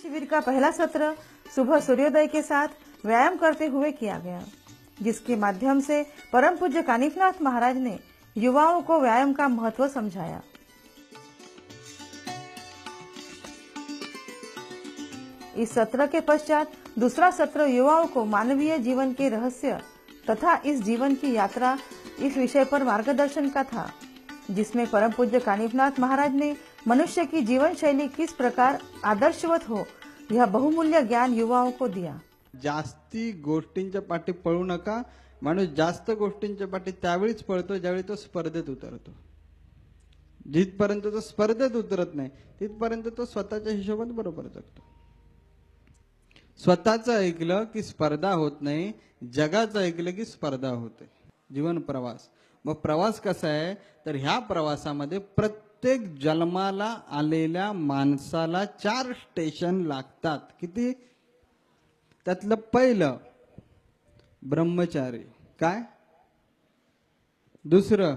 शिविर का पहला सत्र सुबह सूर्योदय के साथ व्यायाम करते हुए किया गया, जिसके माध्यम से परम पूज्य कानिफनाथ महाराज ने युवाओं को व्यायाम का महत्व समझाया। इस सत्र के पश्चात दूसरा सत्र युवाओं को मानवीय जीवन के रहस्य तथा इस जीवन की यात्रा इस विषय पर मार्गदर्शन का था, जिसमें परम पूज्य कानिफनाथ महाराज ने मनुष्य की जीवन शैली किस प्रकार आदर्शवत हो यह बहुमूल्य ज्ञान युवाओं को दिया। जास्ती गोष्टींच्या पाठी पळू नका। माणूस जास्त गोष्टींच्या पाठी त्यावेळीच पळतो ज्यावेळी तो स्पर्धेत उतरतो। जिथपर्यंत तो स्पर्धेत उतरत नाही तिथपर्यंत तो स्वतःच्या हिशोबात बरोबर जगतो। स्वतःचं ऐकलं की स्पर्धा होत नाही, जगाचं ऐकलं की स्पर्धा होते। जीवन प्रवास, मग प्रवास कसा आहे तर ह्या प्रवासामध्ये प्रत्येक जन्माला आलेल्या माणसाला 4 स्टेशन लागतात। किती? त्यातलं पहिलं ब्रह्मचारी, काय? दुसरं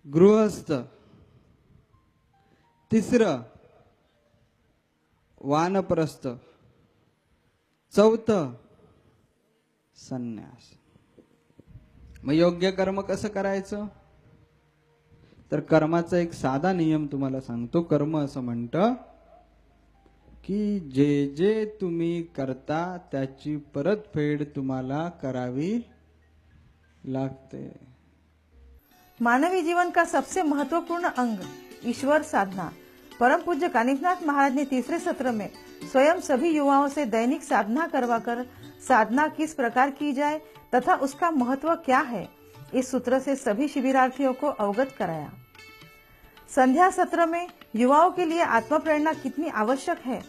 गृहस्थ, तिसरं वानप्रस्थ, चौथं संन्यास। मग योग्य कर्म कसं करायचं तर कर्माचा एक साधा नियम तुम्हाला सांगतो। कर्म असं म्हणतं की जे जे तुम्ही करता त्याची परतफेड तुम्हाला करावी लागते। मानवी जीवन का सबसे महत्वपूर्ण अंग ईश्वर साधना। परम पूज्य कानिफनाथ महाराज ने तीसरे सत्र में स्वयं सभी युवाओं से दैनिक साधना करवाकर साधना किस प्रकार की जाए तथा उसका महत्व क्या है, इस सूत्र से सभी शिविरार्थियों को अवगत कराया। संध्या सत्र में युवाओं के लिए आत्म प्रेरणा कितनी आवश्यक है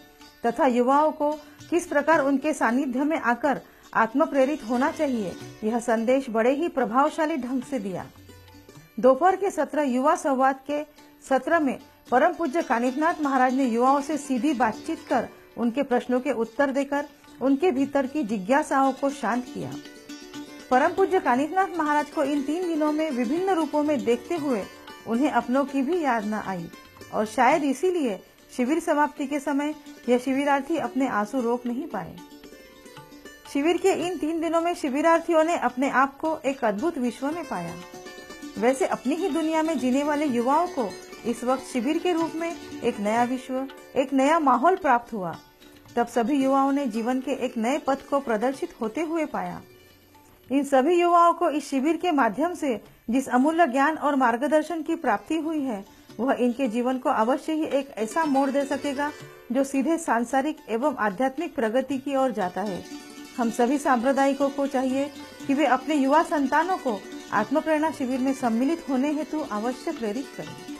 तथा युवाओं को किस प्रकार उनके सानिध्य में आकर आत्म प्रेरित होना चाहिए, यह संदेश बड़े ही प्रभावशाली ढंग से दिया। दोपहर के सत्र युवा संवाद के सत्र में परम पूज्य कानिफनाथ महाराज ने युवाओं से सीधी बातचीत कर उनके प्रश्नों के उत्तर देकर उनके भीतर की जिज्ञासाओं को शांत किया। परम पूज्य कानिफनाथ महाराज को इन 3 दिनों में विभिन्न रूपों में देखते हुए उन्हें अपनों की भी याद न आई और शायद इसीलिए शिविर समाप्ति के समय यह शिविरार्थी अपने आंसू रोक नहीं पाए। शिविर के इन 3 दिनों में शिविरार्थियों ने अपने आप को एक अद्भुत विश्व में पाया। वैसे अपनी ही दुनिया में जीने वाले युवाओं को इस वक्त शिविर के रूप में एक नया विश्व, एक नया माहौल प्राप्त हुआ। तब सभी युवाओं ने जीवन के एक नए पथ को प्रदर्शित होते हुए पाया। इन सभी युवाओं को इस शिविर के माध्यम से जिस अमूल्य ज्ञान और मार्गदर्शन की प्राप्ति हुई है वह इनके जीवन को अवश्य ही एक ऐसा मोड़ दे सकेगा जो सीधे सांसारिक एवं आध्यात्मिक प्रगति की ओर जाता है। हम सभी सांप्रदायिकों को चाहिए कि वे अपने युवा संतानों को आत्म प्रेरणा शिविर में सम्मिलित होने हेतु अवश्य प्रेरित करें।